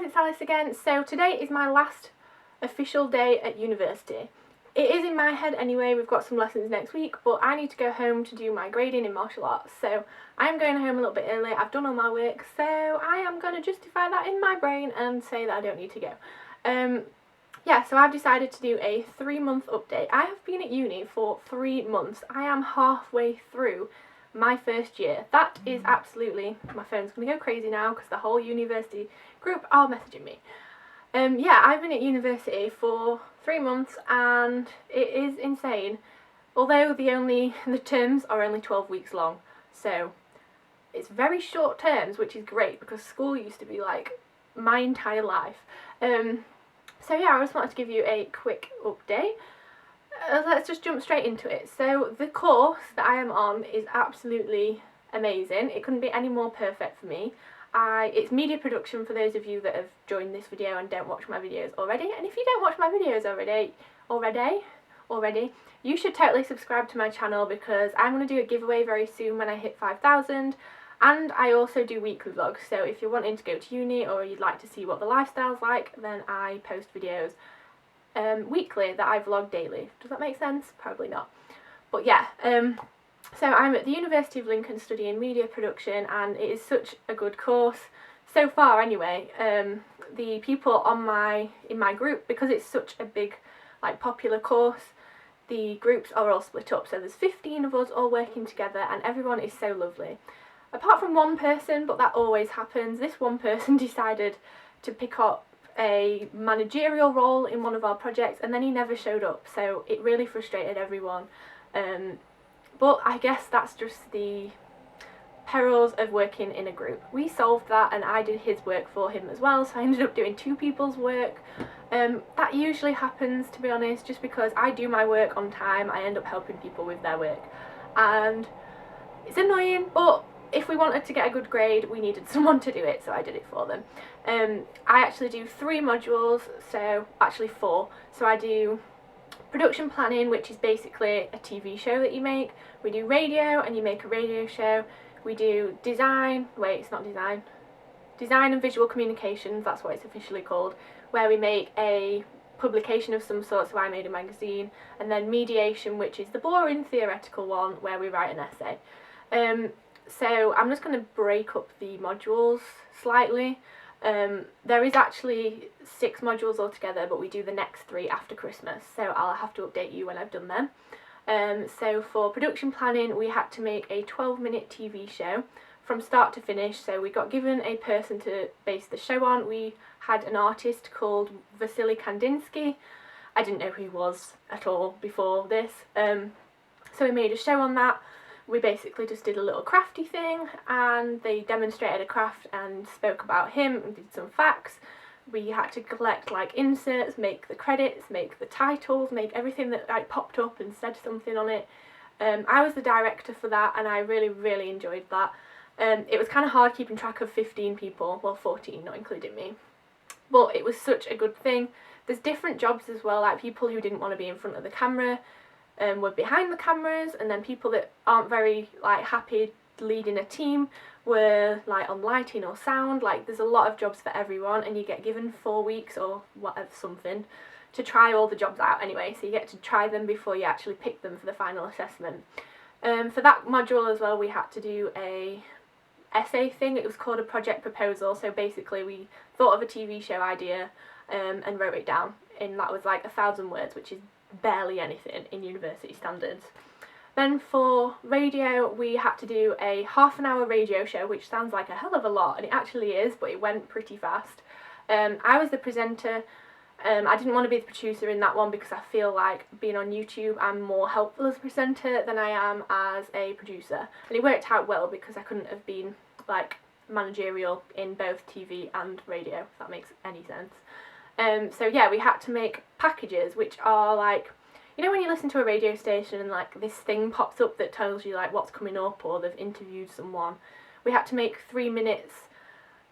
guys, it's Alice again. So today is my last official day at university. It is in my head anyway, we've got some lessons next week, but I need to go home to do my grading in martial arts. So I am going home a little bit early, I've done all my work, so I am going to justify that in my brain and say that I don't need to go. Yeah, so I've decided to do a 3-month update. I have been at uni for 3 months. I am halfway through my first year. That is absolutely, my phone's going to go crazy now because the whole university group are messaging me. Yeah, I've been at university for 3 months and it is insane. Although the terms are only 12 weeks long, so it's very short terms, which is great because school used to be like my entire life. So yeah, I just wanted to give you a quick update. Let's just jump straight into it. So the course that I am on is absolutely amazing. It couldn't be any more perfect for me. It's media production for those of you that have joined this video and don't watch my videos already. And if you don't watch my videos already, you should totally subscribe to my channel because I'm going to do a giveaway very soon when I hit 5,000. And I also do weekly vlogs, so if you're wanting to go to uni or you'd like to see what the lifestyle's like, then I post videos weekly that I vlog daily. Does that make sense? Probably not. But yeah, so I'm at the University of Lincoln studying media production and it is such a good course. So far anyway, the people in my group, because it's such a big, like, popular course, the groups are all split up. So there's 15 of us all working together and everyone is so lovely. Apart from one person, but that always happens, this one person decided to pick up a managerial role in one of our projects and then he never showed up, so it really frustrated everyone. But I guess that's just the perils of working in a group. We solved that and I did his work for him as well, so I ended up doing 2 people's work. That usually happens, to be honest, just because I do my work on time, I end up helping people with their work. And it's annoying, but if we wanted to get a good grade, we needed someone to do it, so I did it for them. I actually do 3 modules, so actually 4. So I do production planning, which is basically a TV show that you make. We do radio, and you make a radio show. We do design, design and visual communications, that's what it's officially called, where we make a publication of some sort, so I made a magazine, and then mediation, which is the boring theoretical one, where we write an essay. So I'm just going to break up the modules slightly. There is actually 6 modules altogether, but we do the next 3 after Christmas, so I'll have to update you when I've done them. So for production planning, we had to make a 12-minute TV show from start to finish, so we got given a person to base the show on. We had an artist called Vasily Kandinsky. I didn't know who he was at all before this, so we made a show on that. We basically just did a little crafty thing and they demonstrated a craft and spoke about him and did some facts. We had to collect like inserts, make the credits, make the titles, make everything that like popped up and said something on it. I was the director for that and I really enjoyed that. It was kind of hard keeping track of 15 people, well 14 not including me, but it was such a good thing. There's different jobs as well, like people who didn't want to be in front of the camera were behind the cameras, and then people that aren't very like happy leading a team were like on lighting or sound. Like there's a lot of jobs for everyone and you get given 4 weeks or whatever something to try all the jobs out anyway, so you get to try them before you actually pick them for the final assessment. For that module as well we had to do a essay thing. It was called a project proposal, so basically we thought of a TV show idea and wrote it down, and that was like 1,000 words, which is barely anything in university standards. Then for radio we had to do a half-an-hour radio show, which sounds like a hell of a lot and it actually is, but it went pretty fast. I was the presenter. I didn't want to be the producer in that one because I feel like being on YouTube I'm more helpful as a presenter than I am as a producer, and it worked out well because I couldn't have been like managerial in both TV and radio, if that makes any sense. So yeah, we had to make packages, which are like, you know when you listen to a radio station and like this thing pops up that tells you like what's coming up or they've interviewed someone. We had to make 3 minutes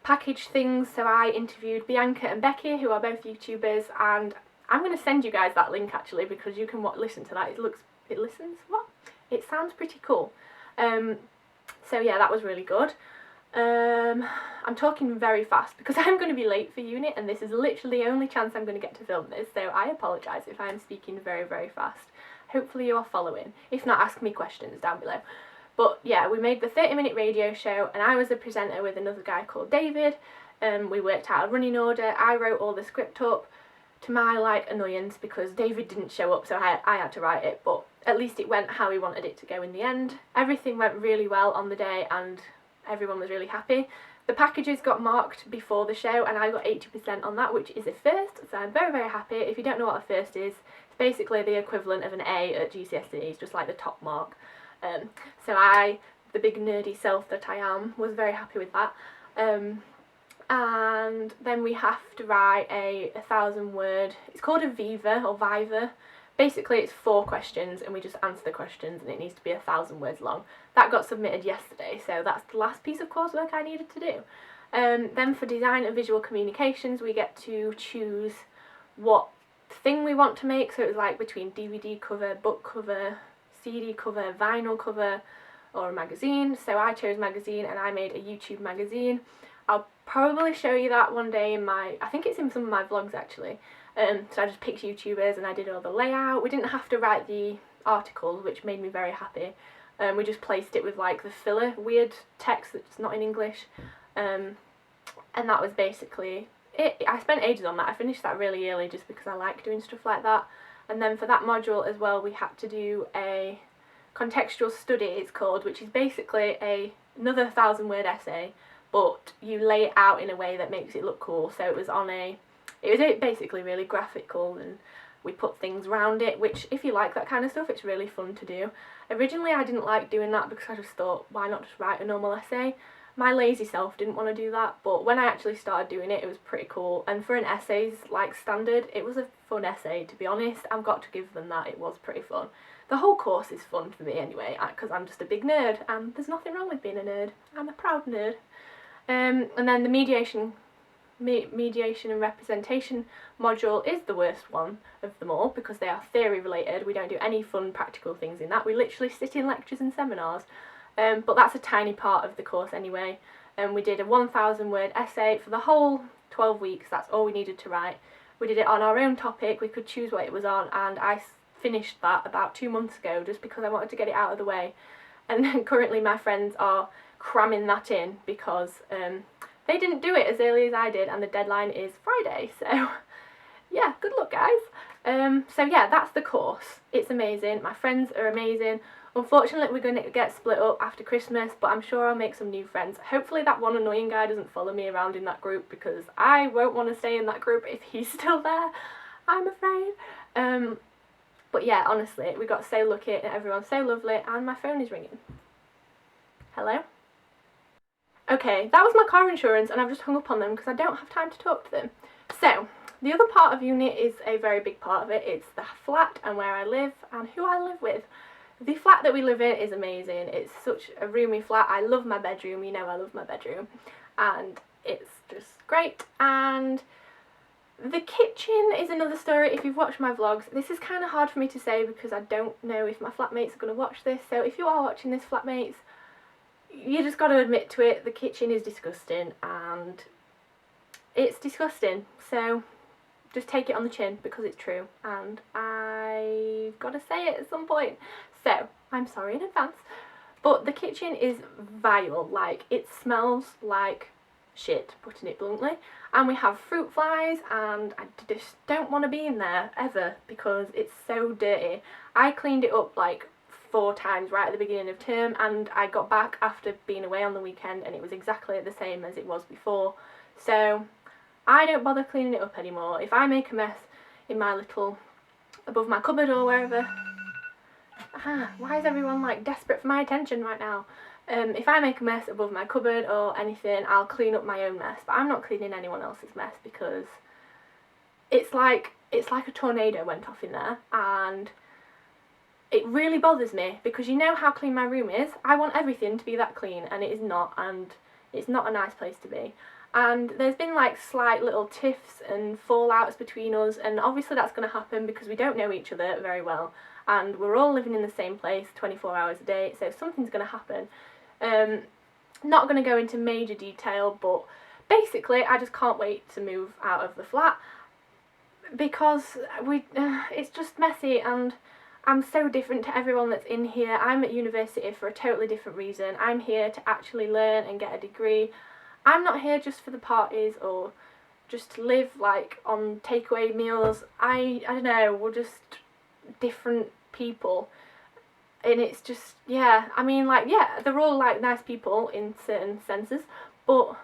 package things, so I interviewed Bianca and Becky, who are both YouTubers, and I'm going to send you guys that link actually because you can listen to that. It sounds pretty cool. So yeah, that was really good. I'm talking very fast because I'm going to be late for unit and this is literally the only chance I'm going to get to film this, so I apologise if I'm speaking very, very fast. Hopefully you are following. If not, ask me questions down below. But yeah, we made the 30-minute radio show and I was the presenter with another guy called David. We worked out a running order. I wrote all the script up, to my annoyance, because David didn't show up, so I had to write it, but at least it went how he wanted it to go in the end. Everything went really well on the day and everyone was really happy. The packages got marked before the show and I got 80% on that, which is a first, so I'm very, very happy. If you don't know what a first is, it's basically the equivalent of an A at GCSE, it's just like the top mark. So I, the big nerdy self that I am, was very happy with that. And then we have to write a 1,000-word, it's called a viva or viva. Basically it's 4 questions and we just answer the questions and it needs to be 1,000 words long. That got submitted yesterday, so that's the last piece of coursework I needed to do. Then for design and visual communications we get to choose what thing we want to make, so it was like between DVD cover, book cover, CD cover, vinyl cover or a magazine. So I chose magazine and I made a YouTube magazine. I'll probably show you that one day in my, I think it's in some of my vlogs actually. So I just picked YouTubers and I did all the layout. We didn't have to write the articles, which made me very happy. We just placed it with like the filler, weird text that's not in English. And that was basically it. I spent ages on that. I finished that really early just because I like doing stuff like that. And then for that module as well, we had to do a contextual study, it's called, which is basically another 1,000-word essay, but you lay it out in a way that makes it look cool. So it was basically really graphical and we put things around it, which if you like that kind of stuff, it's really fun to do. Originally I didn't like doing that because I just thought, why not just write a normal essay? My lazy self didn't want to do that, but when I actually started doing it, it was pretty cool. And for an essay's standard, it was a fun essay, to be honest. I've got to give them that, it was pretty fun. The whole course is fun for me anyway, because I'm just a big nerd, and there's nothing wrong with being a nerd. I'm a proud nerd. And then the mediation and representation module is the worst one of them all because they are theory related. We don't do any fun practical things in that. We literally sit in lectures and seminars. But that's a tiny part of the course anyway. We did a 1,000-word essay for the whole 12 weeks, that's all we needed to write. We did it on our own topic, we could choose what it was on, and I finished that about 2 months ago just because I wanted to get it out of the way. And currently my friends are cramming that in because they didn't do it as early as I did and the deadline is Friday, so yeah, good luck guys. So yeah, that's the course. It's amazing, my friends are amazing. Unfortunately we're going to get split up after Christmas, but I'm sure I'll make some new friends. Hopefully that one annoying guy doesn't follow me around in that group because I won't want to stay in that group if he's still there, I'm afraid. But yeah, honestly, we got so lucky and everyone's so lovely and my phone is ringing. Hello? Okay, that was my car insurance and I've just hung up on them because I don't have time to talk to them. So, the other part of uni is a very big part of it. It's the flat and where I live and who I live with. The flat that we live in is amazing. It's such a roomy flat. I love my bedroom, you know I love my bedroom. And it's just great. And the kitchen is another story. If you've watched my vlogs, this is kind of hard for me to say because I don't know if my flatmates are going to watch this. So if you are watching this, flatmates, you just got to admit to it, the kitchen is disgusting and it's disgusting. So just take it on the chin because it's true and I've got to say it at some point. So I'm sorry in advance, but the kitchen is vile. Like, it smells like shit, putting it bluntly, and we have fruit flies and I just don't want to be in there ever because it's so dirty. I cleaned it up like 4 times right at the beginning of term and I got back after being away on the weekend and it was exactly the same as it was before. So I don't bother cleaning it up anymore. If I make a mess in my little, above my cupboard or wherever, why is everyone like desperate for my attention right now? If I make a mess above my cupboard or anything, I'll clean up my own mess, but I'm not cleaning anyone else's mess because it's like a tornado went off in there and it really bothers me because you know how clean my room is. I want everything to be that clean and it is not, and it's not a nice place to be. And there's been like slight little tiffs and fallouts between us, and obviously that's going to happen because we don't know each other very well and we're all living in the same place 24 hours a day, so something's going to happen. Not going to go into major detail, but basically I just can't wait to move out of the flat because it's just messy and I'm so different to everyone that's in here. I'm at university for a totally different reason. I'm here to actually learn and get a degree. I'm not here just for the parties or just to live like on takeaway meals. I don't know, we're just different people. And it's just, yeah, I mean, like, yeah, they're all like nice people in certain senses, but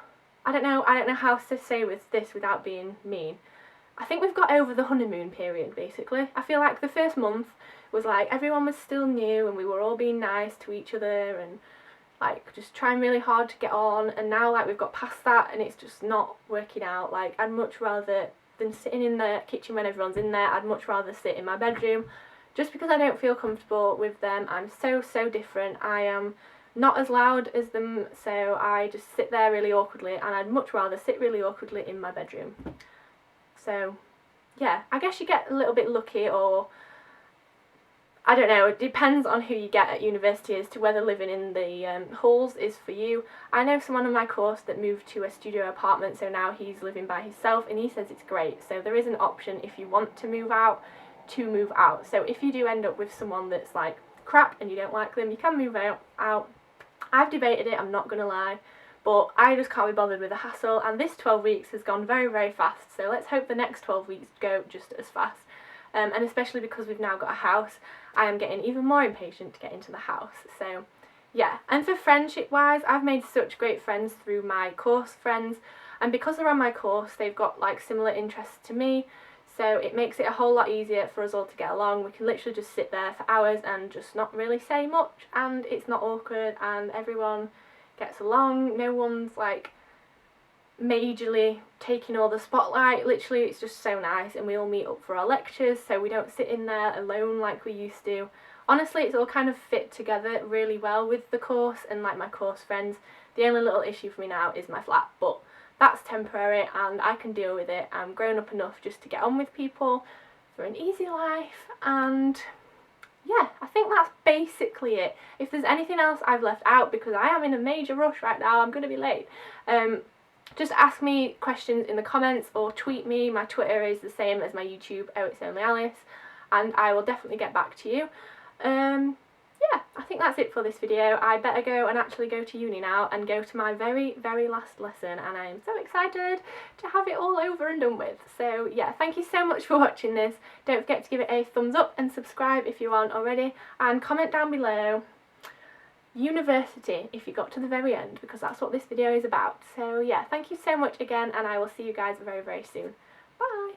I don't know how to say with this without being mean. I think we've got over the honeymoon period, basically. I feel like the first month was like everyone was still new and we were all being nice to each other and like just trying really hard to get on, and now like we've got past that and it's just not working out. Like, I'd much rather than sitting in the kitchen when everyone's in there, I'd much rather sit in my bedroom just because I don't feel comfortable with them. I'm so different. I am not as loud as them, so I just sit there really awkwardly, and I'd much rather sit really awkwardly in my bedroom. So yeah, I guess you get a little bit lucky, or I don't know, it depends on who you get at university as to whether living in the halls is for you. I know someone on my course that moved to a studio apartment, so now he's living by himself and he says it's great. So there is an option if you want to move out, to move out. So if you do end up with someone that's like crap and you don't like them, you can move out. I've debated it, I'm not gonna lie, but I just can't be bothered with the hassle, and this 12 weeks has gone very fast, so let's hope the next 12 weeks go just as fast. And especially because we've now got a house, I am getting even more impatient to get into the house. So yeah, and for friendship wise, I've made such great friends through my course friends, and because they're on my course they've got like similar interests to me, so it makes it a whole lot easier for us all to get along. We can literally just sit there for hours and just not really say much, and it's not awkward and everyone gets along. No one's like majorly taking all the spotlight. Literally it's just so nice, and we all meet up for our lectures, so we don't sit in there alone like we used to. Honestly, it's all kind of fit together really well with the course and like my course friends. The only little issue for me now is my flat, but that's temporary and I can deal with it. I'm grown up enough just to get on with people for an easy life, and yeah, I think that's basically it. If there's anything else I've left out, because I am in a major rush right now, I'm going to be late, just ask me questions in the comments or tweet me. My Twitter is the same as my YouTube, ohhitsonlyalice, and I will definitely get back to you. Yeah, I think that's it for this video. I better go and actually go to uni now and go to my very last lesson, and I am so excited to have it all over and done with. So yeah, thank you so much for watching this. Don't forget to give it a thumbs up and subscribe if you aren't already, and comment down below university if you got to the very end, because that's what this video is about. So yeah, thank you so much again, and I will see you guys very soon. Bye!